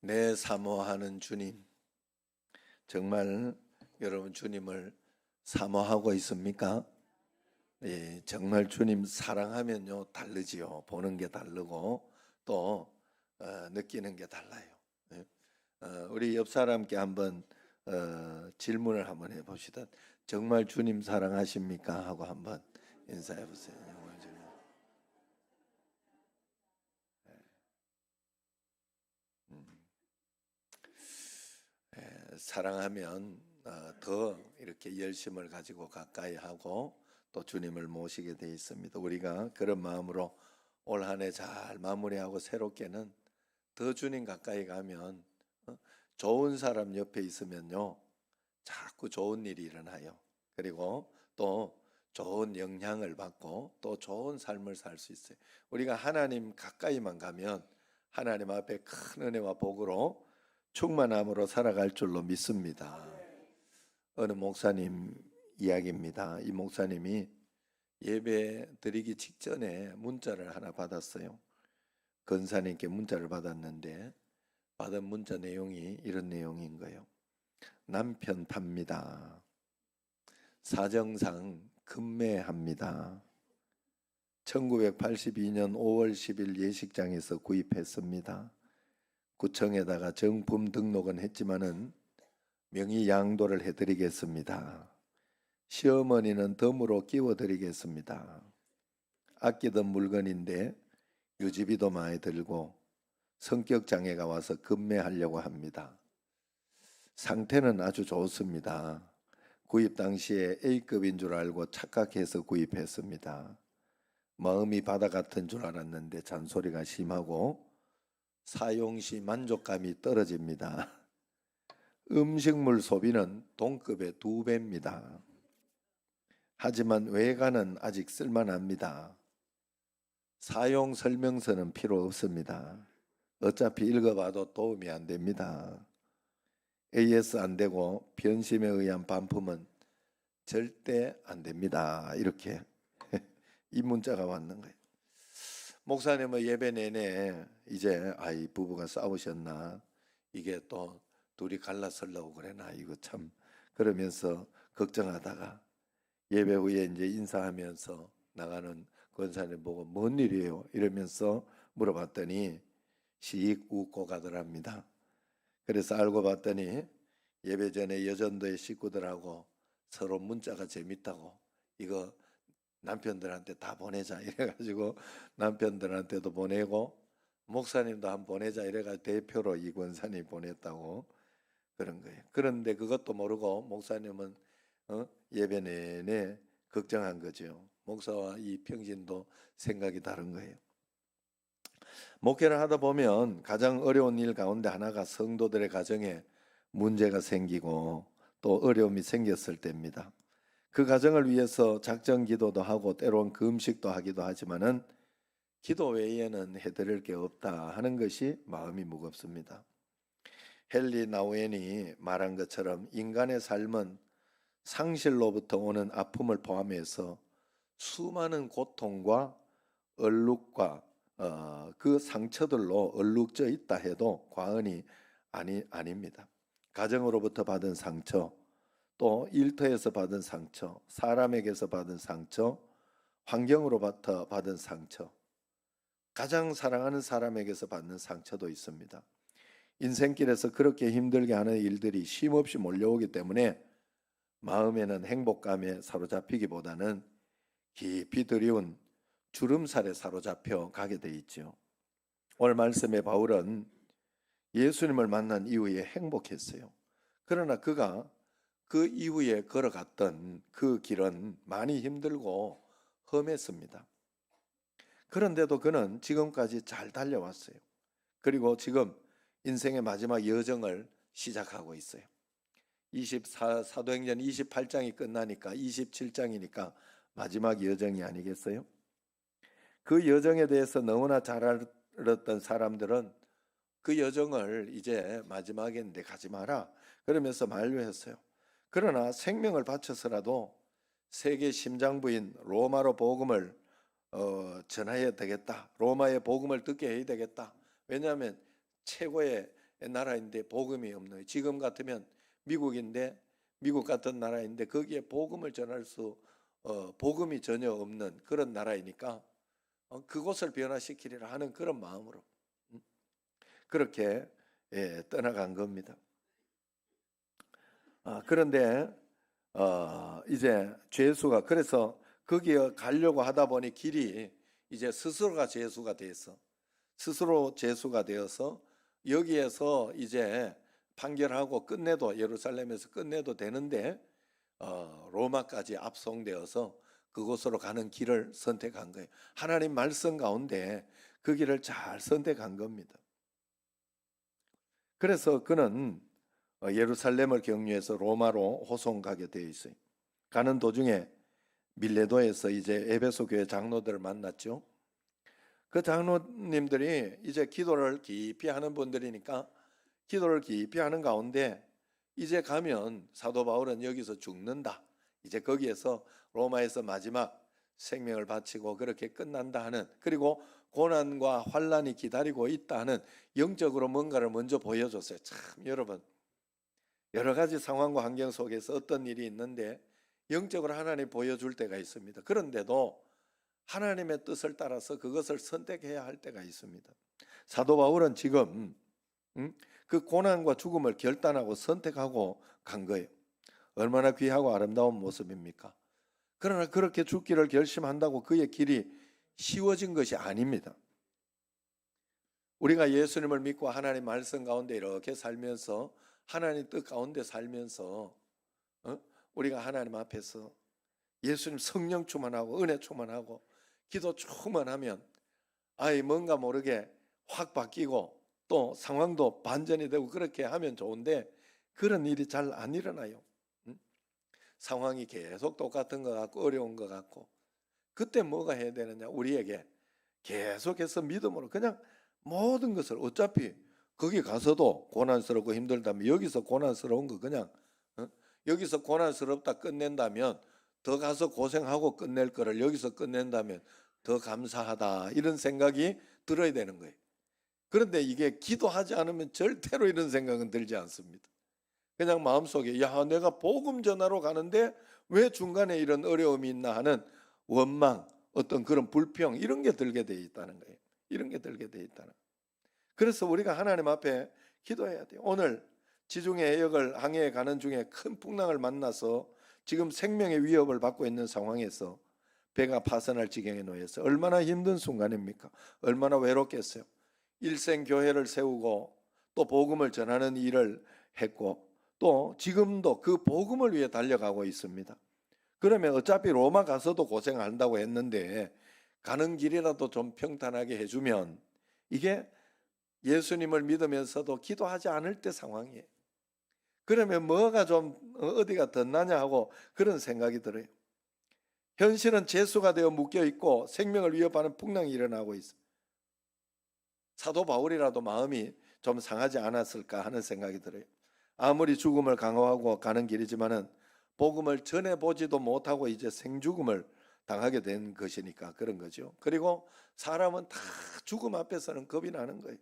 내 사모하는 주님, 정말 여러분 주님을 사모하고 있습니까? 예, 정말 주님 사랑하면요 다르지요. 보는 게 다르고 또 느끼는 게 달라요. 예. 우리 옆 사람께 한번 질문을 한번 해봅시다. 정말 주님 사랑하십니까? 하고 한번 인사해 보세요. 사랑하면 더 이렇게 열심을 가지고 가까이 하고 또 주님을 모시게 돼 있습니다. 우리가 그런 마음으로 올 한 해 잘 마무리하고 새롭게는 더 주님 가까이 가면 좋은 사람 옆에 있으면요 자꾸 좋은 일이 일어나요. 그리고 또 좋은 영향을 받고 또 좋은 삶을 살 수 있어요. 우리가 하나님 가까이만 가면 하나님 앞에 큰 은혜와 복으로 충만함으로 살아갈 줄로 믿습니다. 어느 목사님 이야기입니다. 이 목사님이 예배 드리기 직전에 문자를 하나 받았어요. 권사님께 문자를 받았는데 받은 문자 내용이 이런 내용인 거예요. 남편 팝니다. 사정상 급매합니다. 1982년 5월 10일 예식장에서 구입했습니다. 구청에다가 정품 등록은 했지만은 명의 양도를 해드리겠습니다. 시어머니는 덤으로 끼워드리겠습니다. 아끼던 물건인데 유지비도 많이 들고 성격 장애가 와서 급매하려고 합니다. 상태는 아주 좋습니다. 구입 당시에 A급인 줄 알고 착각해서 구입했습니다. 마음이 바다 같은 줄 알았는데 잔소리가 심하고 사용 시 만족감이 떨어집니다. 음식물 소비는 동급의 2배입니다. 하지만 외관은 아직 쓸만합니다. 사용 설명서는 필요 없습니다. 어차피 읽어봐도 도움이 안 됩니다. AS 안 되고 변심에 의한 반품은 절대 안 됩니다. 이렇게 이 문자가 왔는 거예요. 목사님은 예배 내내 이제 이 부부가 싸우셨나, 이게 또 둘이 갈라서려고 그래나, 이거 참 그러면서 걱정하다가 예배 후에 이제 인사하면서 나가는 권사님 보고 뭔 일이에요? 이러면서 물어봤더니 씩 웃고 가더랍니다. 그래서 알고 봤더니 예배 전에 여전도의 식구들하고 서로 문자가 재밌다고 이거 남편들한테 다 보내자 이래가지고 남편들한테도 보내고 목사님도 한번 보내자 이래가지고 대표로 이 권사님이 보냈다고 그런 거예요. 그런데 그것도 모르고 목사님은 예배 내내 걱정한 거죠. 목사와 이 평신도 생각이 다른 거예요. 목회를 하다 보면 가장 어려운 일 가운데 하나가 성도들의 가정에 문제가 생기고 또 어려움이 생겼을 때입니다. 그 가정을 위해서 작정 기도도 하고 때론 금식도 하기도 하지만은 기도 외에는 해드릴 게 없다 하는 것이 마음이 무겁습니다. 헨리 나우엔이 말한 것처럼 인간의 삶은 상실로부터 오는 아픔을 포함해서 수많은 고통과 얼룩과 그 상처들로 얼룩져 있다 해도 과언이 아닙니다. 가정으로부터 받은 상처, 또 일터에서 받은 상처, 사람에게서 받은 상처, 환경으로부터 받은 상처, 가장 사랑하는 사람에게서 받는 상처도 있습니다. 인생길에서 그렇게 힘들게 하는 일들이 쉼없이 몰려오기 때문에 마음에는 행복감에 사로잡히기보다는 깊이 드리운 주름살에 사로잡혀 가게 돼 있죠. 오늘 말씀에 바울은 예수님을 만난 이후에 행복했어요. 그러나 그가 그 이후에 걸어갔던 그 길은 많이 힘들고 험했습니다. 그런데도 그는 지금까지 잘 달려왔어요. 그리고 지금 인생의 마지막 여정을 시작하고 있어요. 사도행전 28장이 끝나니까 27장이니까 마지막 여정이 아니겠어요? 그 여정에 대해서 너무나 잘 알았던 사람들은 그 여정을 이제 마지막인데 가지 마라 그러면서 만류했어요. 그러나 생명을 바쳐서라도 세계 심장부인 로마로 복음을 전해야 되겠다. 로마의 복음을 듣게 해야 되겠다. 왜냐하면 최고의 나라인데 복음이 없는 거예요. 지금 같으면 미국인데 미국 같은 나라인데 거기에 복음을 전할 수 복음이 전혀 없는 그런 나라이니까 그곳을 변화시키리라 하는 그런 마음으로 그렇게 떠나간 겁니다. 그런데 이제 죄수가 그래서 거기에 가려고 하다 보니 길이 이제 스스로가 죄수가 돼서 스스로 죄수가 되어서 여기에서 이제 판결하고 끝내도 예루살렘에서 끝내도 되는데 로마까지 압송되어서 그곳으로 가는 길을 선택한 거예요. 하나님 말씀 가운데 그 길을 잘 선택한 겁니다. 그래서 그는 예루살렘을 경유해서 로마로 호송 가게 되어 있어요. 가는 도중에 밀레도에서 이제 에베소 교회 장로들을 만났죠. 그 장로님들이 이제 기도를 깊이 하는 분들이니까 기도를 깊이 하는 가운데 이제 가면 사도 바울은 여기서 죽는다. 이제 거기에서 로마에서 마지막 생명을 바치고 그렇게 끝난다 하는, 그리고 고난과 환난이 기다리고 있다 하는 영적으로 뭔가를 먼저 보여줬어요. 참 여러분, 여러 가지 상황과 환경 속에서 어떤 일이 있는데 영적으로 하나님 보여줄 때가 있습니다. 그런데도 하나님의 뜻을 따라서 그것을 선택해야 할 때가 있습니다. 사도 바울은 지금 그 고난과 죽음을 결단하고 선택하고 간 거예요. 얼마나 귀하고 아름다운 모습입니까? 그러나 그렇게 죽기를 결심한다고 그의 길이 쉬워진 것이 아닙니다. 우리가 예수님을 믿고 하나님 말씀 가운데 이렇게 살면서 하나님 뜻 가운데 살면서 우리가 하나님 앞에서 예수님 성령 충만하고 은혜 충만하고 기도 충만하면 뭔가 모르게 확 바뀌고 또 상황도 반전이 되고 그렇게 하면 좋은데 그런 일이 잘 안 일어나요. 상황이 계속 똑같은 것 같고 어려운 것 같고, 그때 뭐가 해야 되느냐? 우리에게 계속해서 믿음으로 그냥 모든 것을, 어차피 거기 가서도 고난스럽고 힘들다면 여기서 고난스러운 거 그냥 여기서 고난스럽다 끝낸다면 더 가서 고생하고 끝낼 거를 여기서 끝낸다면 더 감사하다, 이런 생각이 들어야 되는 거예요. 그런데 이게 기도하지 않으면 절대로 이런 생각은 들지 않습니다. 그냥 마음속에 내가 복음 전하러 가는데 왜 중간에 이런 어려움이 있나 하는 원망, 어떤 그런 불평, 이런 게 들게 돼 있다는 거예요. 이런 게 들게 돼 있다는. 그래서 우리가 하나님 앞에 기도해야 돼요. 오늘 지중해 해역을 항해해 가는 중에 큰 풍랑을 만나서 지금 생명의 위협을 받고 있는 상황에서 배가 파선할 지경에 놓여서 얼마나 힘든 순간입니까? 얼마나 외롭겠어요. 일생 교회를 세우고 또 복음을 전하는 일을 했고 또 지금도 그 복음을 위해 달려가고 있습니다. 그러면 어차피 로마 가서도 고생한다고 했는데 가는 길이라도 좀 평탄하게 해주면, 이게 예수님을 믿으면서도 기도하지 않을 때 상황이에요. 그러면 뭐가 좀 어디가 덧나냐 하고 그런 생각이 들어요. 현실은 죄수가 되어 묶여 있고 생명을 위협하는 풍랑이 일어나고 있어요. 사도 바울이라도 마음이 좀 상하지 않았을까 하는 생각이 들어요. 아무리 죽음을 강요하고 가는 길이지만은 복음을 전해보지도 못하고 이제 생죽음을 당하게 된 것이니까 그런 거죠. 그리고 사람은 다 죽음 앞에서는 겁이 나는 거예요.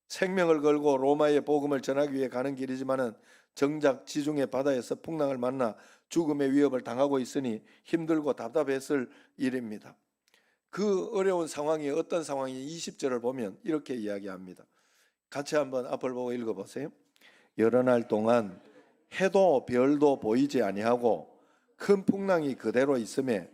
생명을 걸고 로마의 복음을 전하기 위해 가는 길이지만은 정작 지중해 바다에서 풍랑을 만나 죽음의 위협을 당하고 있으니 힘들고 답답했을 일입니다. 그 어려운 상황이 어떤 상황이 20절을 보면 이렇게 이야기합니다. 같이 한번 앞을 보고 읽어보세요. 여러 날 동안 해도 별도 보이지 아니하고 큰 풍랑이 그대로 있음에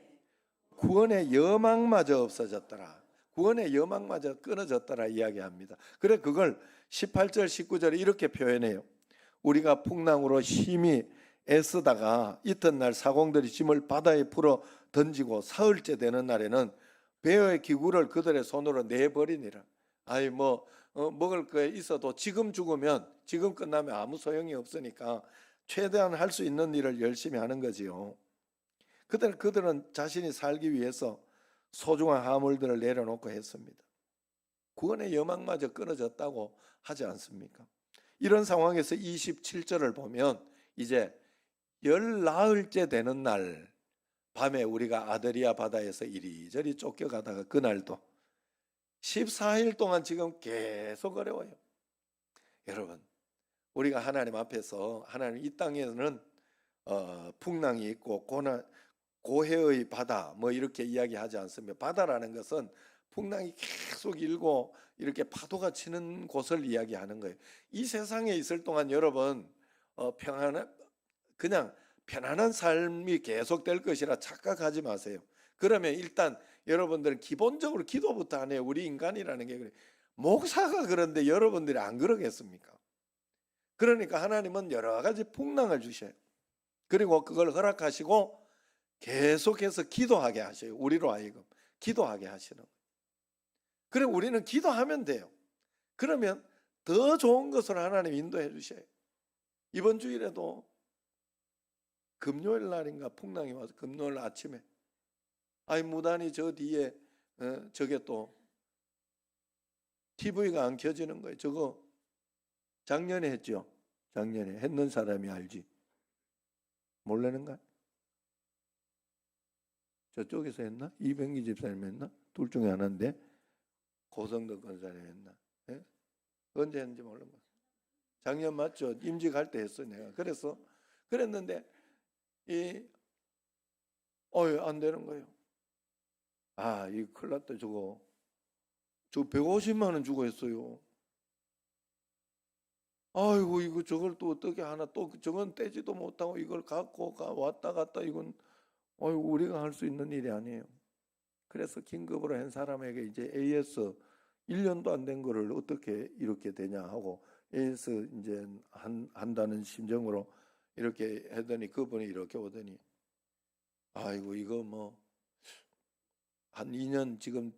구원의 여망마저 없어졌더라. 구원의 여망마저 끊어졌더라 이야기합니다. 그래 그걸 18절 19절에 이렇게 표현해요. 우리가 풍랑으로 심히 애쓰다가 이튿날 사공들이 짐을 바다에 풀어 던지고 사흘째 되는 날에는 배의 기구를 그들의 손으로 내버리니라. 먹을 거 있어도 지금 죽으면, 지금 끝나면 아무 소용이 없으니까 최대한 할 수 있는 일을 열심히 하는 거지요. 그들은 자신이 살기 위해서 소중한 화물들을 내려놓고 했습니다. 구원의 여망마저 끊어졌다고 하지 않습니까? 이런 상황에서 27절을 보면 이제 열 나흘째 되는 날 밤에 우리가 아드리아 바다에서 이리저리 쫓겨가다가 그날도 14일 동안 지금 계속 어려워요. 여러분, 우리가 하나님 앞에서 하나님 이 땅에는 풍랑이 있고 고해의 바다 뭐 이렇게 이야기하지 않습니다. 바다라는 것은 풍랑이 계속 일고 이렇게 파도가 치는 곳을 이야기하는 거예요. 이 세상에 있을 동안 여러분 그냥 편안한 삶이 계속될 것이라 착각하지 마세요. 그러면 일단 여러분들은 기본적으로 기도부터 안 해요. 우리 인간이라는 게 그래. 목사가 그런데 여러분들이 안 그러겠습니까? 그러니까 하나님은 여러 가지 풍랑을 주셔요. 그리고 그걸 허락하시고 계속해서 기도하게 하셔요. 우리로 하여금 기도하게 하시는 거예요. 그래 우리는 기도하면 돼요. 그러면 더 좋은 것을 하나님 인도해 주셔요. 이번 주일에도 금요일 날인가 풍랑이 와서 금요일 아침에 무단히 저 뒤에 저게 또 TV가 안 켜지는 거예요. 저거 작년에 했죠. 작년에 했는 사람이 알지. 모르는가? 저쪽에서 했나? 이병기 집사님 했나? 둘 중에 하나인데 고성덕 권사님 했나? 예? 언제 했는지 모르는 거예요. 작년 맞죠? 임직할 때 했어 내가. 그래서 그랬는데 안 되는 거예요. 이 큰일 났다 저거. 저 150만 원 주고 했어요. 아이고 이거 저걸 또 어떻게 하나 또 저건 떼지도 못하고 이걸 갖고 왔다 갔다 이건 우리가 할 수 있는 일이 아니에요. 그래서 긴급으로 한 사람에게 이제 AS 1년도 안 된 거를 어떻게 이렇게 되냐 하고 AS 이제 한다는 심정으로 이렇게 하더니 그분이 이렇게 오더니 아이고 이거 뭐 한 2년 지금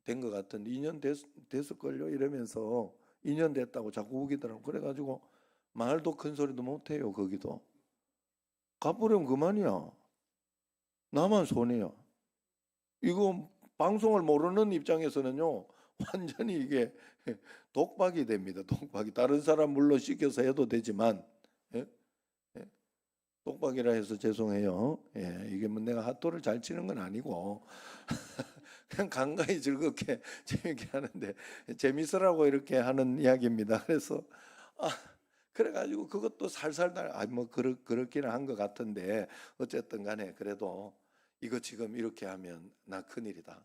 된 것 같은데 2년 됐을걸요 이러면서 2년 됐다고 자꾸 우기더라고. 그래가지고 말도 큰 소리도 못해요. 거기도 갚으려면 그만이야. 나만 손해야. 이거 방송을 모르는 입장에서는요 완전히 이게 독박이 됩니다. 독박이. 다른 사람 물론 시켜서 해도 되지만 독박이라 해서 죄송해요. 이게 뭐 내가 핫도를 잘 치는 건 아니고 그냥 간간히 즐겁게 재밌게 하는데 재밌으라고 이렇게 하는 이야기입니다. 그래서 그래가지고 그것도 살살달 뭐 그렇기는 한 것 같은데 어쨌든 간에 그래도 이거 지금 이렇게 하면 나 큰일이다.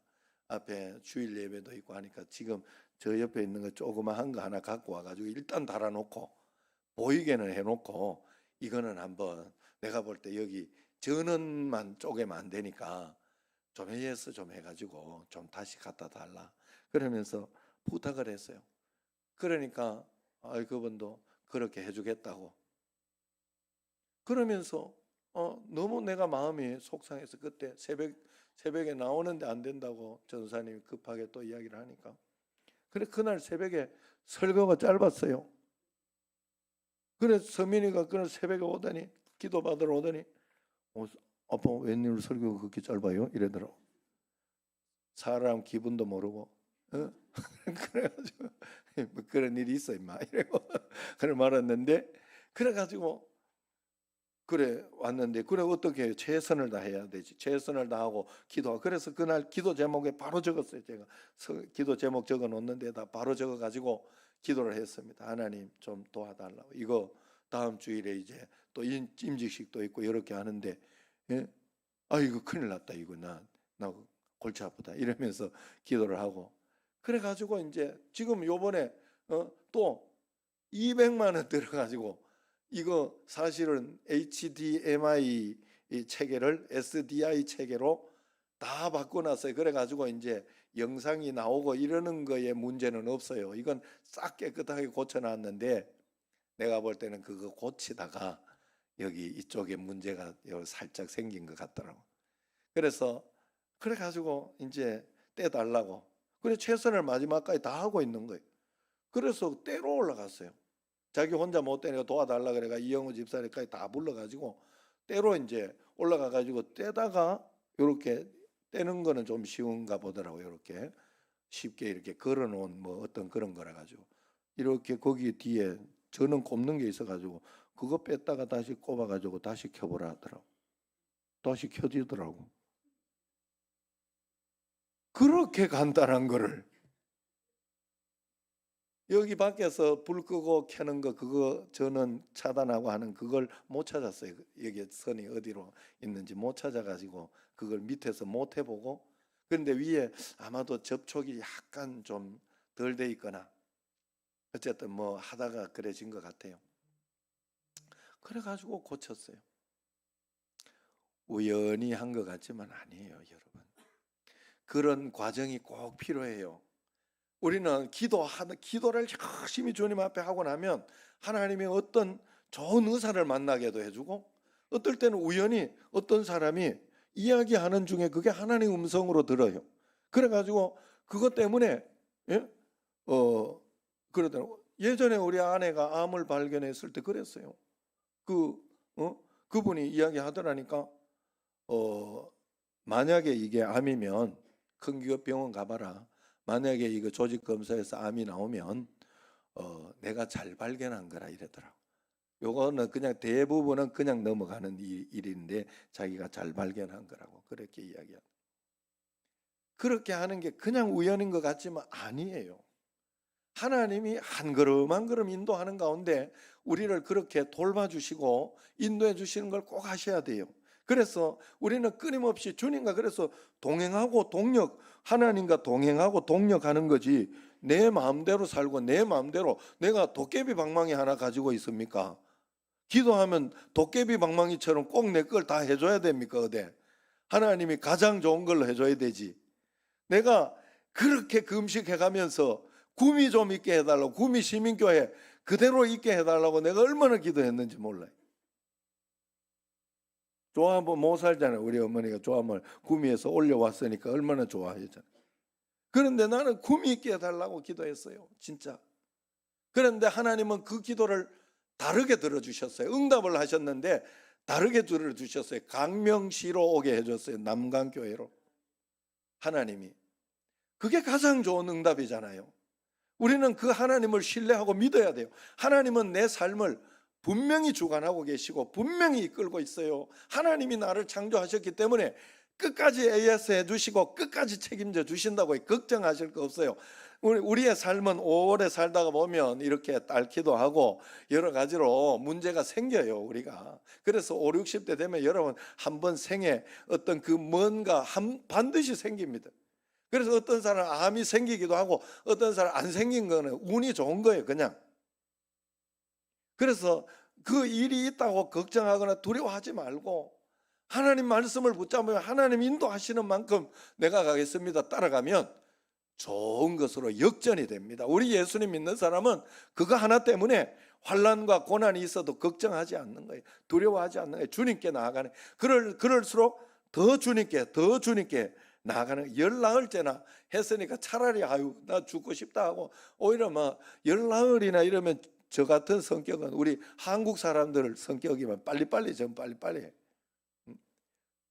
앞에 주일 예배도 있고 하니까 지금 저 옆에 있는 거 조그마한 거 하나 갖고 와가지고 일단 달아놓고 보이게는 해놓고 이거는 한번 내가 볼 때 여기 전원만 쪼개면 안 되니까 좀 AS 좀 해가지고 좀 다시 갖다 달라 그러면서 부탁을 했어요. 그러니까 그분도 그렇게 해주겠다고 그러면서 너무 내가 마음이 속상해서 그때 새벽에 나오는데 안 된다고 전사님이 급하게 또 이야기를 하니까 그래 그날 새벽에 설교가 짧았어요. 그래 서민이가 그날 새벽에 오더니 기도 받으러 오더니 아빠 웬일로 설교가 그렇게 짧아요? 이러더라고. 사람 기분도 모르고 그래가지고 뭐 그런 일이 있어 임마 이러고 그래 말았는데 그래가지고 그래 왔는데 그래 어떻게 해요? 최선을 다해야 되지. 최선을 다하고 기도하고 그래서 그날 기도 제목에 바로 적었어요. 제가 기도 제목 적어 놓는데다 바로 적어가지고 기도를 했습니다. 하나님 좀 도와달라고. 이거 다음 주일에 이제 또 임직식도 있고 이렇게 하는데 이거 큰일 났다. 이거 나 골치 아프다 이러면서 기도를 하고 그래가지고 이제 지금 요번에 또 200만 원 들어가지고 이거 사실은 HDMI 체계를 SDI 체계로 다 바꿔놨어요. 그래가지고 이제 영상이 나오고 이러는 거에 문제는 없어요. 이건 싹 깨끗하게 고쳐놨는데 내가 볼 때는 그거 고치다가 여기 이쪽에 문제가 살짝 생긴 것 같더라고. 그래서 그래가지고 이제 떼달라고 그래 최선을 마지막까지 다 하고 있는 거예요. 그래서 떼로 올라갔어요. 자기 혼자 못 떼니까 도와달라 그래가 이영우 집사님까지 다 불러가지고 떼로 이제 올라가가지고 떼다가 이렇게 떼는 거는 좀 쉬운가 보더라고요. 이렇게 쉽게 이렇게 걸어놓은 뭐 어떤 그런 거라 가지고 이렇게 거기 뒤에 저는 꼽는 게 있어가지고 그거 뺐다가 다시 꼽아가지고 다시 켜보라 하더라고. 다시 켜지더라고. 그렇게 간단한 거를 여기 밖에서 불 끄고 켜는 거 그거 저는 차단하고 하는 그걸 못 찾았어요. 여기 선이 어디로 있는지 못 찾아가지고 그걸 밑에서 못 해보고, 그런데 위에 아마도 접촉이 약간 좀 덜 돼 있거나 어쨌든 뭐 하다가 그래진 것 같아요. 그래가지고 고쳤어요. 우연히 한 것 같지만 아니에요, 여러분. 그런 과정이 꼭 필요해요. 우리는 기도를 열심히 주님 앞에 하고 나면 하나님이 어떤 좋은 의사를 만나게도 해주고, 어떨 때는 우연히 어떤 사람이 이야기하는 중에 그게 하나님 음성으로 들어요. 그래가지고 그것 때문에 그러더라고. 예전에 우리 아내가 암을 발견했을 때 그랬어요. 그분이 이야기하더라니까. 만약에 이게 암이면 큰 기업 병원 가봐라. 만약에 이거 조직 검사에서 암이 나오면 내가 잘 발견한 거라 이러더라고. 요거는 그냥 대부분은 그냥 넘어가는 일인데 자기가 잘 발견한 거라고 그렇게 이야기합니다. 그렇게 하는 게 그냥 우연인 것 같지만 아니에요. 하나님이 한 걸음 한 걸음 인도하는 가운데 우리를 그렇게 돌봐주시고 인도해 주시는 걸 꼭 하셔야 돼요. 그래서 우리는 끊임없이 주님과 그래서 동행하고 하나님과 동행하고 동력하는 거지, 내 마음대로 살고 내 마음대로 내가 도깨비 방망이 하나 가지고 있습니까? 기도하면 도깨비 방망이처럼 꼭 내 걸 다 해줘야 됩니까? 하나님이 가장 좋은 걸로 해줘야 되지. 내가 그렇게 금식해가면서 구미 좀 있게 해달라고, 구미 시민교회 그대로 있게 해달라고 내가 얼마나 기도했는지 몰라요. 조합은 못 살잖아요. 우리 어머니가 조합을 구미에서 올려왔으니까 얼마나 좋아하잖아요. 그런데 나는 구미 있게 해달라고 기도했어요, 진짜. 그런데 하나님은 그 기도를 다르게 들어주셨어요. 응답을 하셨는데 다르게 들어주셨어요. 강명시로 오게 해줬어요. 남강교회로. 하나님이. 그게 가장 좋은 응답이잖아요. 우리는 그 하나님을 신뢰하고 믿어야 돼요. 하나님은 내 삶을 분명히 주관하고 계시고 분명히 이끌고 있어요. 하나님이 나를 창조하셨기 때문에 끝까지 AS 해주시고 끝까지 책임져 주신다고 걱정하실 거 없어요. 우리의 삶은 오래 살다가 보면 이렇게 닳기도 하고 여러 가지로 문제가 생겨요, 우리가. 그래서 5, 60대 되면 여러분 한번 생에 어떤 그 뭔가 반드시 생깁니다. 그래서 어떤 사람은 암이 생기기도 하고 어떤 사람은 안 생긴 거는 운이 좋은 거예요, 그냥. 그래서 그 일이 있다고 걱정하거나 두려워하지 말고 하나님 말씀을 붙잡으면 하나님 인도하시는 만큼 내가 가겠습니다 따라가면 좋은 것으로 역전이 됩니다. 우리 예수님 믿는 사람은 그거 하나 때문에 환난과 고난이 있어도 걱정하지 않는 거예요. 두려워하지 않는 거예요. 주님께 나아가는. 그럴수록 더 주님께 나아가는. 열 나흘째나 했으니까 차라리 아유 나 죽고 싶다 하고, 오히려 막 열 나흘이나 이러면 저 같은 성격은 우리 한국 사람들 성격이면 빨리빨리 해.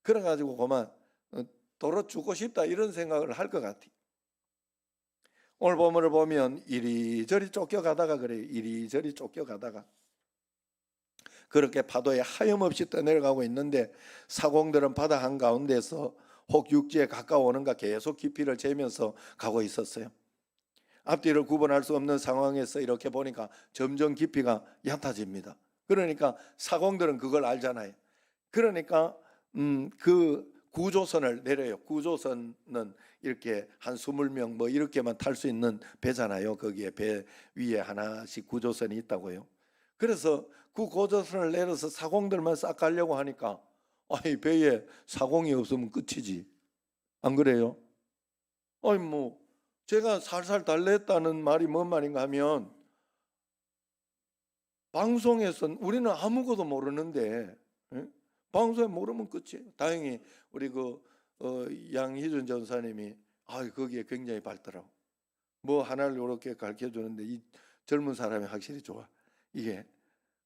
그래가지고 그만 도로 죽고 싶다 이런 생각을 할 것 같아요. 오늘 본문을 보면 이리저리 쫓겨가다가 그래요. 이리저리 쫓겨가다가 그렇게 파도에 하염없이 떠내려가고 있는데 사공들은 바다 한가운데서 혹 육지에 가까워오는가 계속 깊이를 재면서 가고 있었어요. 앞뒤를 구분할 수 없는 상황에서 이렇게 보니까 점점 깊이가 얕아집니다. 그러니까 사공들은 그걸 알잖아요. 그러니까 그 구조선을 내려요. 구조선은 이렇게 한 20명 뭐 이렇게만 탈 수 있는 배잖아요. 거기에 배 위에 하나씩 구조선이 있다고요. 그래서 그 구조선을 내려서 사공들만 싹 가려고 하니까 아니 배에 사공이 없으면 끝이지. 안 그래요? 아니 뭐 제가 살살 달랬다는 말이 뭔 말인가 하면, 방송에서 우리는 아무것도 모르는데 방송에 모르면 끝이에요. 다행히 우리 양희준 전사님이 거기에 굉장히 밝더라고. 뭐 하나를 이렇게 가르쳐 주는데 이 젊은 사람이 확실히 좋아. 이게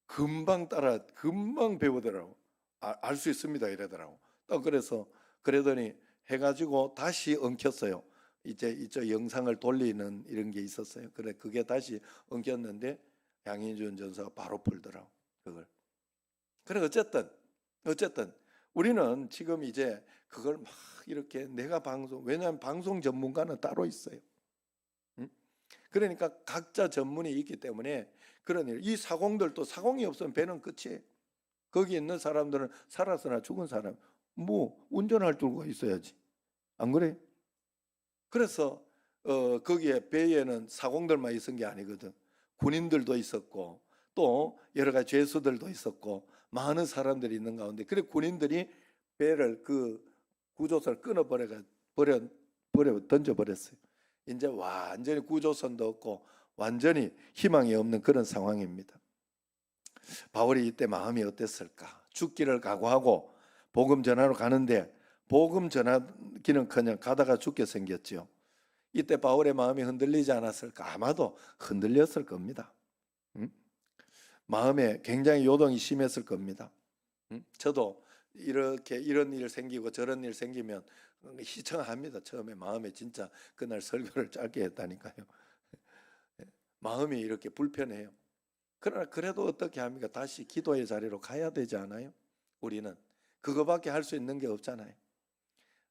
금방 배우더라고. 알 수 있습니다 이러더라고. 또 그래서 그러더니 해가지고 다시 엉켰어요. 이제 이쪽 영상을 돌리는 이런 게 있었어요. 그게 다시 엉켰는데 양희준 전사가 바로 풀더라고 그걸. 그래 어쨌든 우리는 지금 이제 그걸 막 이렇게 왜냐하면 방송 전문가는 따로 있어요. 그러니까 각자 전문이 있기 때문에 그런 일. 이 사공들도 사공이 없으면 배는 끝이에요. 거기 있는 사람들은 살았으나 죽은 사람, 뭐 운전할 줄가 있어야지. 안 그래? 그래서 거기에 배에는 사공들만 있은 게 아니거든. 군인들도 있었고 또 여러 가지 죄수들도 있었고 많은 사람들이 있는 가운데, 그래 군인들이 배를 그 구조선을 버려 던져버렸어요. 이제 완전히 구조선도 없고 완전히 희망이 없는 그런 상황입니다. 바울이 이때 마음이 어땠을까? 죽기를 각오하고 복음 전하러 가는데 복음 전하기는커녕 가다가 죽게 생겼죠. 이때 바울의 마음이 흔들리지 않았을까? 아마도 흔들렸을 겁니다. 마음에 굉장히 요동이 심했을 겁니다. 저도 이렇게 이런 일 생기고 저런 일 생기면 희청합니다. 처음에 마음에 진짜 그날 설교를 짧게 했다니까요. 마음이 이렇게 불편해요. 그러나 그래도 어떻게 합니까? 다시 기도의 자리로 가야 되지 않아요? 우리는 그거밖에 할 수 있는 게 없잖아요.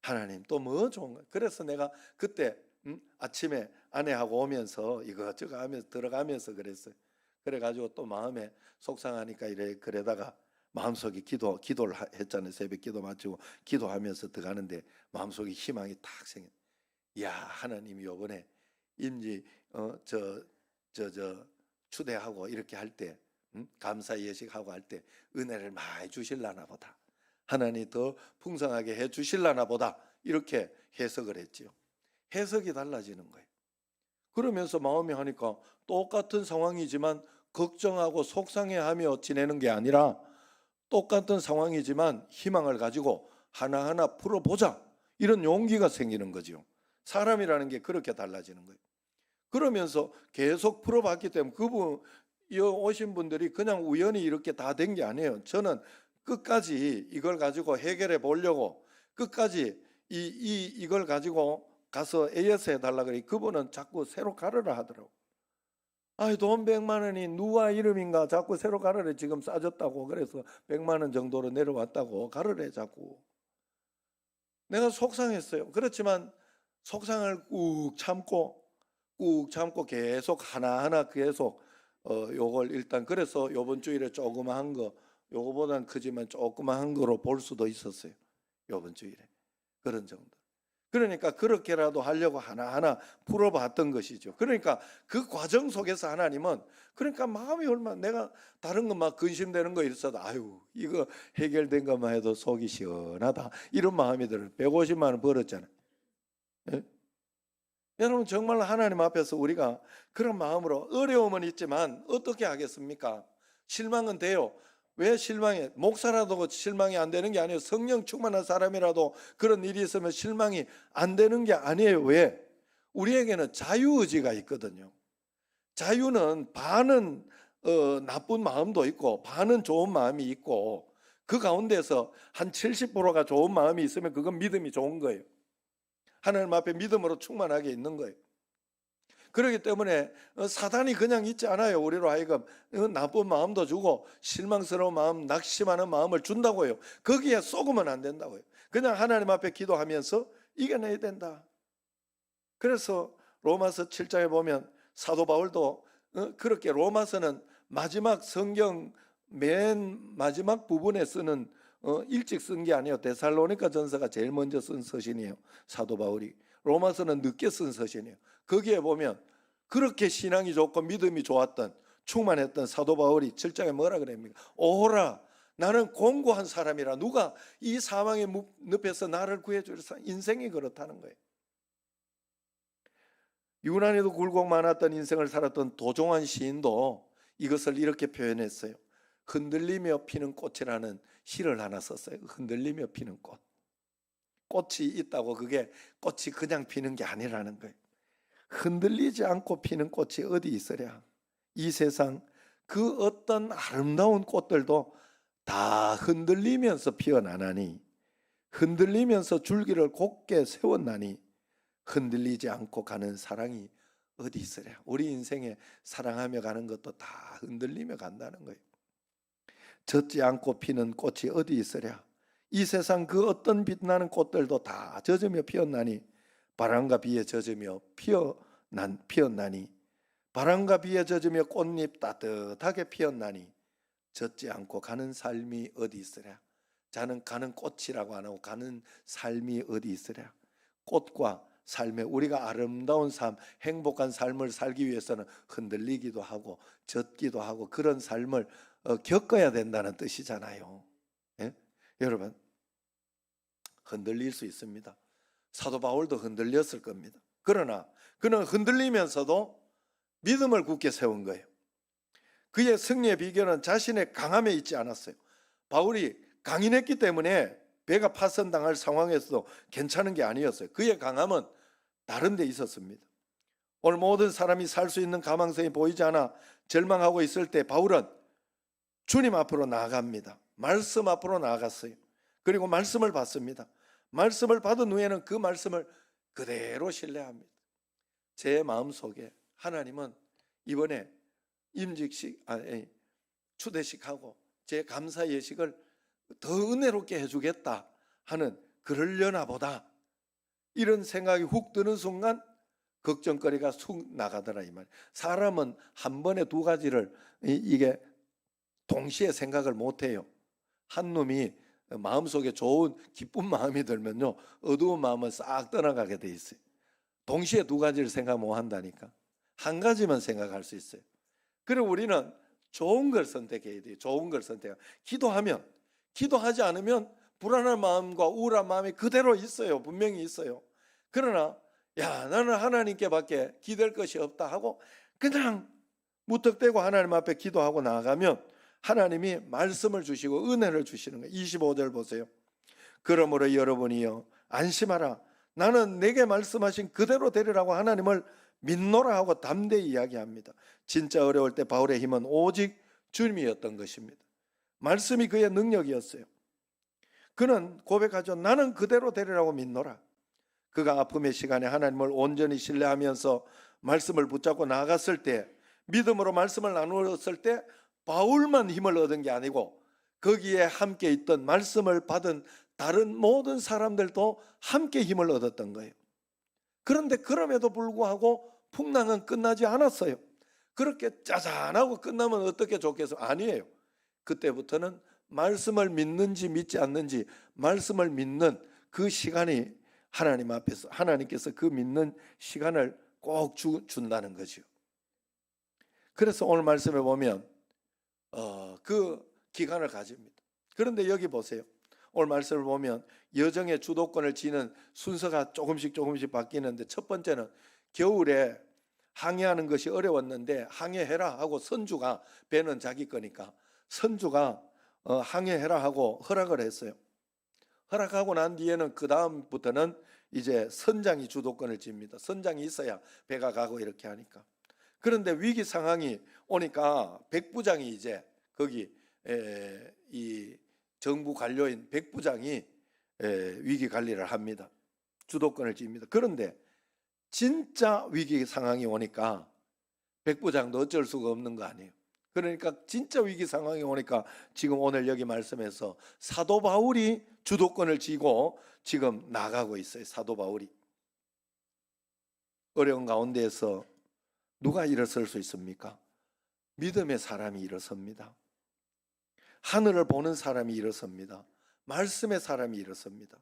하나님 또 뭐 좋은 거예요? 그래서 내가 그때 아침에 아내하고 오면서 이거저거 하면서 들어가면서 그랬어요. 그래가지고 또 마음에 속상하니까 그러다가 마음속에 기도를 했잖아요. 새벽 기도 마치고 기도하면서 들어가는데 마음속에 희망이 탁 생겨. 야, 하나님이 요번에 임지 추대하고 이렇게 할 때 감사 예식하고 할 때 은혜를 많이 주실라나 보다. 하나님 더 풍성하게 해 주실라나 보다. 이렇게 해석을 했지요. 해석이 달라지는 거예요. 그러면서 마음이 하니까 똑같은 상황이지만 걱정하고 속상해하며 지내는 게 아니라 똑같은 상황이지만 희망을 가지고 하나하나 풀어보자, 이런 용기가 생기는 거죠. 사람이라는 게 그렇게 달라지는 거예요. 그러면서 계속 풀어봤기 때문에 그분 오신 분들이 그냥 우연히 이렇게 다 된 게 아니에요. 저는 끝까지 이걸 가지고 해결해 보려고 끝까지 이걸 가지고 가서 AS 해달라 그래. 그분은 자꾸 새로 가르라 하더라고. 아이, 돈 100만 원이 누가 이름인가 자꾸 새로 가르래. 지금 싸졌다고. 그래서 100만 원 정도로 내려왔다고 가르래 자꾸. 내가 속상했어요. 그렇지만 속상을 꾹 참고 계속 하나하나 계속 요걸 일단, 그래서 요번 주일에 조그마한 거, 요거보단 크지만 조그마한 거로 볼 수도 있었어요. 요번 주일에 그런 정도. 그러니까 그렇게라도 하려고 하나하나 풀어봤던 것이죠. 그러니까 그 과정 속에서 하나님은, 그러니까 마음이 얼마나, 내가 다른 거 막 근심되는 거 있어도 아유 이거 해결된 것만 해도 속이 시원하다, 이런 마음이 들어요. 150만 원 벌었잖아요. 예? 여러분 정말 하나님 앞에서 우리가 그런 마음으로, 어려움은 있지만 어떻게 하겠습니까? 실망은 돼요. 왜 실망해? 목사라도 실망이 안 되는 게 아니에요. 성령 충만한 사람이라도 그런 일이 있으면 실망이 안 되는 게 아니에요. 왜? 우리에게는 자유의지가 있거든요. 자유는 반은 나쁜 마음도 있고 반은 좋은 마음이 있고, 그 가운데서 한 70%가 좋은 마음이 있으면 그건 믿음이 좋은 거예요. 하나님 앞에 믿음으로 충만하게 있는 거예요. 그렇기 때문에 사단이 그냥 있지 않아요. 우리로 하여금 나쁜 마음도 주고 실망스러운 마음, 낙심하는 마음을 준다고요. 거기에 속으면 안 된다고요. 그냥 하나님 앞에 기도하면서 이겨내야 된다. 그래서 로마서 7장에 보면 사도 바울도 그렇게, 로마서는 마지막 성경 맨 마지막 부분에 쓰는, 일찍 쓴 게 아니에요. 데살로니가 전서가 제일 먼저 쓴 서신이에요. 사도 바울이. 로마서는 늦게 쓴 서신이에요. 거기에 보면 그렇게 신앙이 좋고 믿음이 좋았던, 충만했던 사도 바울이 7장에 뭐라 그럽니까? 오라, 나는 공고한 사람이라. 누가 이 사망의 늪에서 나를 구해주리라. 인생이 그렇다는 거예요. 유난히도 굴곡 많았던 인생을 살았던 도종환 시인도 이것을 이렇게 표현했어요. 흔들리며 피는 꽃이라는 시를 하나 썼어요. 흔들리며 피는 꽃. 꽃이 있다고 그게 꽃이 그냥 피는 게 아니라는 거예요. 흔들리지 않고 피는 꽃이 어디 있으랴. 이 세상 그 어떤 아름다운 꽃들도 다 흔들리면서 피어나나니, 흔들리면서 줄기를 곧게 세웠나니 흔들리지 않고 가는 사랑이 어디 있으랴. 우리 인생에 사랑하며 가는 것도 다 흔들리며 간다는 거예요. 젖지 않고 피는 꽃이 어디 있으랴. 이 세상 그 어떤 빛나는 꽃들도 다 젖으며 피었나니, 바람과 비에 젖으며 피었나니 바람과 비에 젖으며 꽃잎 따뜻하게 피었나니 젖지 않고 가는 삶이 어디 있으랴. 자는 가는 꽃이라고 안 하고 가는 삶이 어디 있으랴. 꽃과 삶에 우리가 아름다운 삶, 행복한 삶을 살기 위해서는 흔들리기도 하고 젖기도 하고 그런 삶을 겪어야 된다는 뜻이잖아요. 예? 여러분, 흔들릴 수 있습니다. 사도 바울도 흔들렸을 겁니다. 그러나 그는 흔들리면서도 믿음을 굳게 세운 거예요. 그의 승리의 비결은 자신의 강함에 있지 않았어요. 바울이 강인했기 때문에 배가 파손당할 상황에서도 괜찮은 게 아니었어요. 그의 강함은 다른 데 있었습니다. 오늘 모든 사람이 살 수 있는 가망성이 보이지 않아 절망하고 있을 때 바울은 주님 앞으로 나아갑니다. 말씀 앞으로 나아갔어요. 그리고 말씀을 받습니다. 말씀을 받은 후에는 그 말씀을 그대로 신뢰합니다. 제 마음속에 하나님은 이번에 추대식하고 제 감사 예식을 더 은혜롭게 해주겠다 하는 그러려나 보다, 이런 생각이 훅 드는 순간 걱정거리가 쑥 나가더라 이 말. 사람은 한 번에 두 가지를 이게 동시에 생각을 못해요. 한 놈이 마음속에 좋은 기쁜 마음이 들면요, 어두운 마음은 싹 떠나가게 돼 있어요. 동시에 두 가지를 생각 못 한다니까. 한 가지만 생각할 수 있어요. 그리고 우리는 좋은 걸 선택해야 돼요. 좋은 걸 선택해. 기도하지 않으면 불안한 마음과 우울한 마음이 그대로 있어요. 분명히 있어요. 그러나 나는 하나님께밖에 기댈 것이 없다 하고 그냥 무턱대고 하나님 앞에 기도하고 나아가면 하나님이 말씀을 주시고 은혜를 주시는 거예요. 25절 보세요. 그러므로 여러분이요 안심하라. 나는 내게 말씀하신 그대로 되리라고 하나님을 믿노라 하고 담대히 이야기합니다. 진짜 어려울 때 바울의 힘은 오직 주님이었던 것입니다. 말씀이 그의 능력이었어요. 그는 고백하죠. 나는 그대로 되리라고 믿노라. 그가 아픔의 시간에 하나님을 온전히 신뢰하면서 말씀을 붙잡고 나아갔을 때, 믿음으로 말씀을 나누었을 때 바울만 힘을 얻은 게 아니고 거기에 함께 있던 말씀을 받은 다른 모든 사람들도 함께 힘을 얻었던 거예요. 그런데 그럼에도 불구하고 풍랑은 끝나지 않았어요. 그렇게 짜잔하고 끝나면 어떻게 좋겠어요? 아니에요. 그때부터는 말씀을 믿는지 믿지 않는지, 말씀을 믿는 그 시간이 하나님 앞에서, 하나님께서 그 믿는 시간을 꼭 준다는 거죠. 그래서 오늘 말씀에 보면 그 기간을 가집니다. 그런데 여기 보세요. 오늘 말씀을 보면 여정의 주도권을 쥐는 순서가 조금씩 바뀌는데, 첫 번째는 겨울에 항해하는 것이 어려웠는데 항해해라 하고 선주가, 배는 자기 거니까 선주가 항해해라 하고 허락을 했어요. 허락하고 난 뒤에는 그 다음부터는 이제 선장이 주도권을 쥡니다. 선장이 있어야 배가 가고 이렇게 하니까. 그런데 위기 상황이 오니까 백부장이 이제 거기 이 정부 관료인 백부장이 위기 관리를 합니다. 주도권을 쥡니다. 그런데 진짜 위기 상황이 오니까 백부장도 어쩔 수가 없는 거 아니에요. 그러니까 진짜 위기 상황이 오니까 지금 오늘 여기 말씀에서 사도 바울이 주도권을 쥐고 지금 나가고 있어요. 사도 바울이. 어려운 가운데에서 누가 일어설 수 있습니까? 믿음의 사람이 일어섭니다. 하늘을 보는 사람이 일어섭니다. 말씀의 사람이 일어섭니다.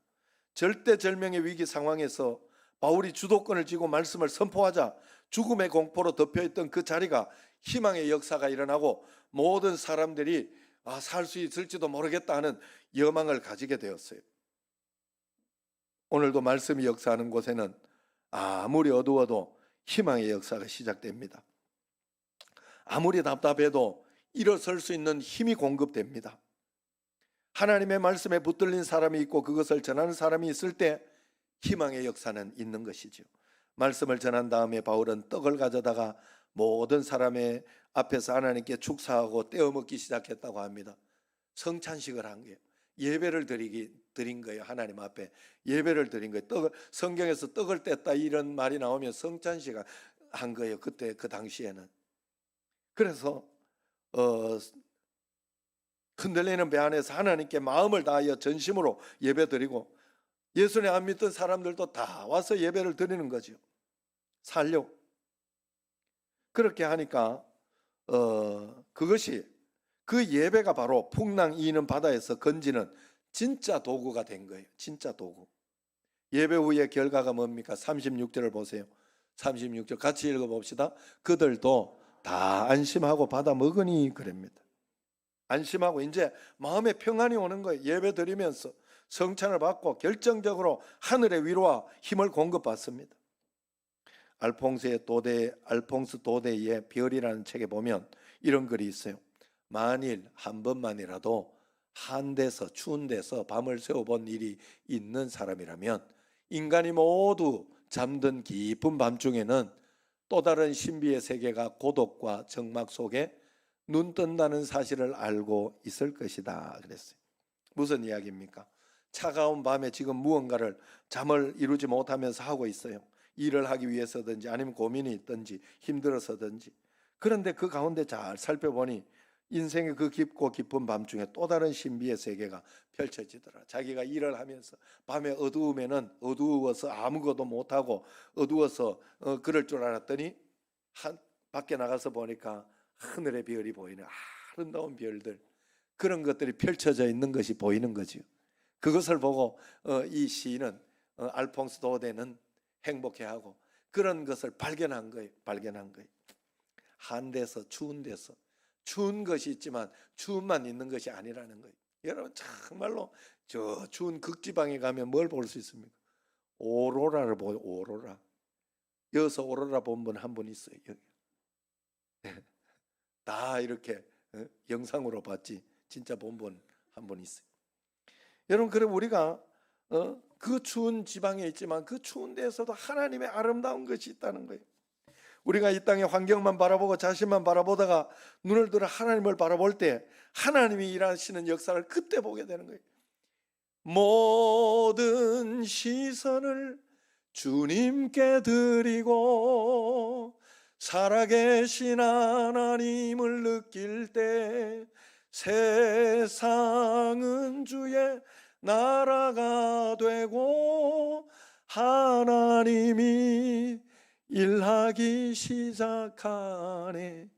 절대절명의 위기 상황에서 바울이 주도권을 쥐고 말씀을 선포하자 죽음의 공포로 덮여있던 그 자리가 희망의 역사가 일어나고 모든 사람들이 살 수 있을지도 모르겠다 하는 여망을 가지게 되었어요. 오늘도 말씀이 역사하는 곳에는 아무리 어두워도 희망의 역사가 시작됩니다. 아무리 답답해도 일어설 수 있는 힘이 공급됩니다. 하나님의 말씀에 붙들린 사람이 있고 그것을 전하는 사람이 있을 때 희망의 역사는 있는 것이죠. 말씀을 전한 다음에 바울은 떡을 가져다가 모든 사람의 앞에서 하나님께 축사하고 떼어먹기 시작했다고 합니다. 성찬식을 한 거예요. 예배를 드린 거예요. 하나님 앞에 예배를 드린 거예요. 성경에서 떡을 뗐다 이런 말이 나오면 성찬식을 한 거예요. 그때 그 당시에는. 그래서 흔들리는 배 안에서 하나님께 마음을 다하여 전심으로 예배 드리고, 예수님 안 믿던 사람들도 다 와서 예배를 드리는 거죠. 살려고. 그렇게 하니까 그것이 그 예배가 바로 풍랑 이는 바다에서 건지는 진짜 도구가 된 거예요. 진짜 도구. 예배 후의 결과가 뭡니까? 36절을 보세요. 36절 같이 읽어봅시다. 그들도 다 안심하고 받아 먹으니 그럽니다. 안심하고 이제 마음에 평안이 오는 거예요. 예배 드리면서 성찬을 받고 결정적으로 하늘의 위로와 힘을 공급받습니다. 알퐁스 도데이의 별이라는 책에 보면 이런 글이 있어요. 만일 한 번만이라도 한 데서 추운 데서 밤을 새워본 일이 있는 사람이라면 인간이 모두 잠든 깊은 밤중에는 또 다른 신비의 세계가 고독과 적막 속에 눈 뜬다는 사실을 알고 있을 것이다 그랬어요. 무슨 이야기입니까? 차가운 밤에 지금 무언가를 잠을 이루지 못하면서 하고 있어요. 일을 하기 위해서든지 아니면 고민이 있든지 힘들어서든지. 그런데 그 가운데 잘 살펴보니 인생의 그 깊고 깊은 밤중에 또 다른 신비의 세계가 펼쳐지더라. 자기가 일을 하면서 밤에 어두워서 아무것도 못하고 어두워서 그럴 줄 알았더니 밖에 나가서 보니까 하늘의 별이 보이는 아름다운 별들, 그런 것들이 펼쳐져 있는 것이 보이는 거죠. 그것을 보고 이 시인은 알퐁스 도데는 행복해하고 그런 것을 발견한 거예요. 한 데서 추운 데서 추운 것이 있지만 추움만 있는 것이 아니라는 거예요. 여러분 정말로 저 추운 극지방에 가면 뭘 볼 수 있습니까? 오로라를 보요. 오로라. 여기서 오로라 본 분 한 분 있어요. 여기. 다 이렇게 영상으로 봤지 진짜 본 분 한 분 있어요. 여러분, 그럼 우리가 그 추운 지방에 있지만 그 추운 데에서도 하나님의 아름다운 것이 있다는 거예요. 우리가 이 땅의 환경만 바라보고 자신만 바라보다가 눈을 들어 하나님을 바라볼 때 하나님이 일하시는 역사를 그때 보게 되는 거예요. 모든 시선을 주님께 드리고 살아계신 하나님을 느낄 때 세상은 주의 나라가 되고 하나님이 일하기 시작하네.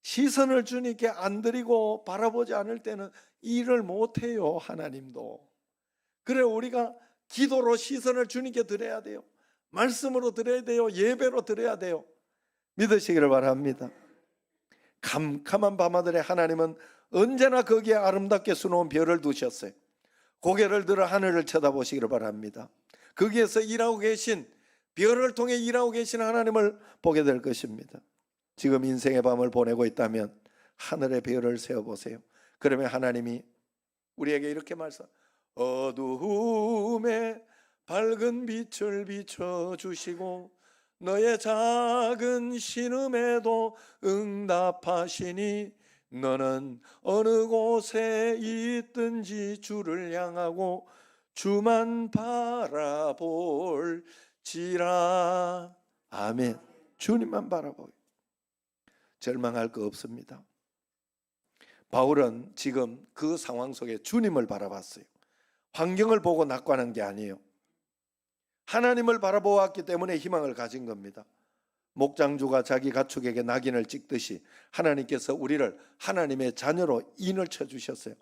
시선을 주님께 안 드리고 바라보지 않을 때는 일을 못해요. 하나님도. 그래 우리가 기도로 시선을 주님께 드려야 돼요. 말씀으로 드려야 돼요. 예배로 드려야 돼요. 믿으시기를 바랍니다. 캄캄한 밤하늘에 하나님은 언제나 거기에 아름답게 수놓은 별을 두셨어요. 고개를 들어 하늘을 쳐다보시기를 바랍니다. 거기에서 일하고 계신, 별을 통해 일하고 계신 하나님을 보게 될 것입니다. 지금 인생의 밤을 보내고 있다면 하늘의 별을 세어보세요. 그러면 하나님이 우리에게 이렇게 어두움에 밝은 빛을 비춰주시고 너의 작은 신음에도 응답하시니 너는 어느 곳에 있든지 주를 향하고 주만 바라볼지라. 아멘. 주님만 바라보요. 절망할 거 없습니다. 바울은 지금 그 상황 속에 주님을 바라봤어요. 환경을 보고 낙관한 게 아니에요. 하나님을 바라보았기 때문에 희망을 가진 겁니다. 목장주가 자기 가축에게 낙인을 찍듯이 하나님께서 우리를 하나님의 자녀로 인을 쳐주셨어요.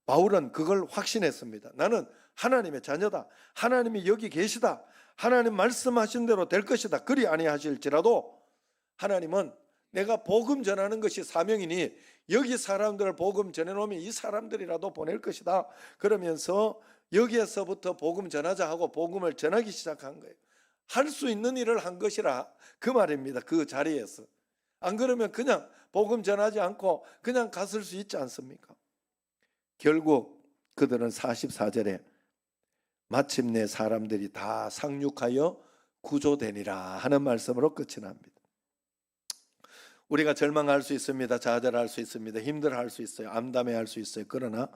바울은 그걸 확신했습니다. 나는 하나님의 자녀다. 하나님이 여기 계시다. 하나님 말씀하신 대로 될 것이다. 그리 아니하실지라도 하나님은 내가 복음 전하는 것이 사명이니 여기 사람들을 복음 전해놓으면 이 사람들이라도 보낼 것이다. 그러면서 여기에서부터 복음 전하자 하고 복음을 전하기 시작한 거예요. 할 수 있는 일을 한 것이라 그 말입니다. 그 자리에서. 안 그러면 그냥 복음 전하지 않고 그냥 갔을 수 있지 않습니까? 결국 그들은 44절에 마침내 사람들이 다 상륙하여 구조되니라 하는 말씀으로 끝이 납니다. 우리가 절망할 수 있습니다. 좌절할 수 있습니다. 힘들어할 수 있어요. 암담해할 수 있어요. 그러나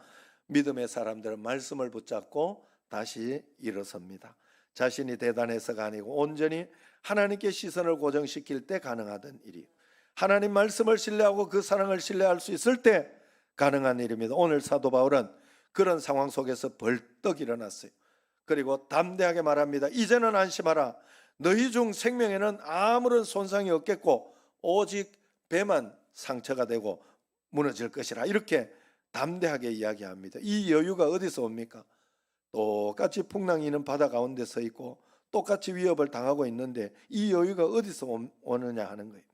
믿음의 사람들은 말씀을 붙잡고 다시 일어섭니다. 자신이 대단해서가 아니고 온전히 하나님께 시선을 고정시킬 때 가능하던 일이에요. 하나님 말씀을 신뢰하고 그 사랑을 신뢰할 수 있을 때 가능한 일입니다. 오늘 사도 바울은 그런 상황 속에서 벌떡 일어났어요. 그리고 담대하게 말합니다. 이제는 안심하라. 너희 중 생명에는 아무런 손상이 없겠고 오직 배만 상처가 되고 무너질 것이라 이렇게 담대하게 이야기합니다. 이 여유가 어디서 옵니까? 똑같이 풍랑이 있는 바다 가운데 서 있고 똑같이 위협을 당하고 있는데 이 여유가 어디서 오느냐 하는 거예요.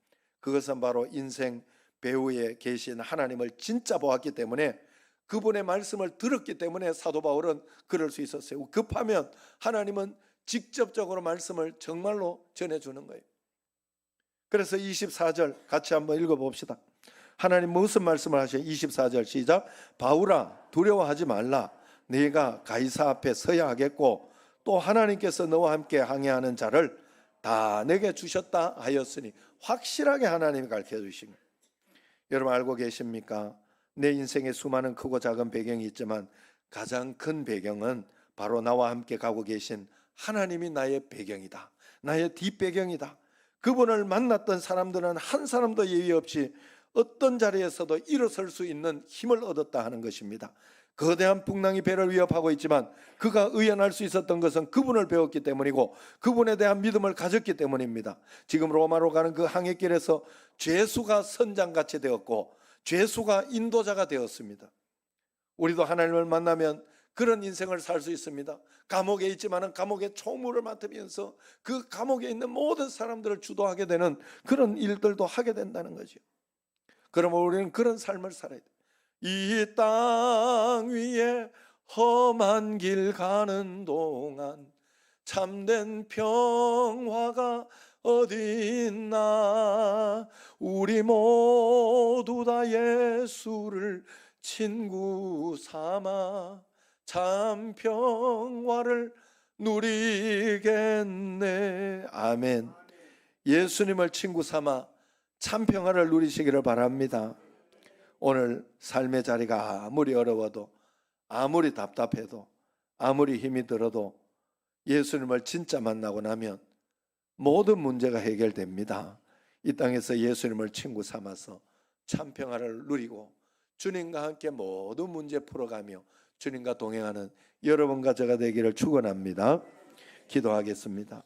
그것은 바로 인생 배후에 계신 하나님을 진짜 보았기 때문에, 그분의 말씀을 들었기 때문에 사도 바울은 그럴 수 있었어요. 급하면 하나님은 직접적으로 말씀을 정말로 전해주는 거예요. 그래서 24절 같이 한번 읽어봅시다. 하나님 무슨 말씀을 하셔요? 24절 시작. 바울아 두려워하지 말라. 네가 가이사 앞에 서야 하겠고 또 하나님께서 너와 함께 항해하는 자를 다 내게 주셨다 하였으니, 확실하게 하나님이 가르쳐 주신 거예요. 여러분 알고 계십니까? 내 인생에 수많은 크고 작은 배경이 있지만 가장 큰 배경은 바로 나와 함께 가고 계신 하나님이 나의 배경이다. 나의 뒷배경이다. 그분을 만났던 사람들은 한 사람도 예의 없이 어떤 자리에서도 일어설 수 있는 힘을 얻었다 하는 것입니다. 거대한 풍랑이 배를 위협하고 있지만 그가 의연할 수 있었던 것은 그분을 배웠기 때문이고 그분에 대한 믿음을 가졌기 때문입니다. 지금 로마로 가는 그 항해길에서 죄수가 선장같이 되었고 죄수가 인도자가 되었습니다. 우리도 하나님을 만나면 그런 인생을 살 수 있습니다. 감옥에 있지만은 감옥의 총무를 맡으면서 그 감옥에 있는 모든 사람들을 주도하게 되는 그런 일들도 하게 된다는 거죠. 그러면 우리는 그런 삶을 살아야 돼요. 이 땅 위에 험한 길 가는 동안 참된 평화가 어디 있나. 우리 모두 다 예수를 친구 삼아 참 평화를 누리겠네. 아멘. 예수님을 친구 삼아 참 평화를 누리시기를 바랍니다. 오늘 삶의 자리가 아무리 어려워도 아무리 답답해도 아무리 힘이 들어도 예수님을 진짜 만나고 나면 모든 문제가 해결됩니다. 이 땅에서 예수님을 친구 삼아서 참 평화를 누리고 주님과 함께 모든 문제 풀어가며 주님과 동행하는 여러분과 제가 되기를 축원합니다. 기도하겠습니다.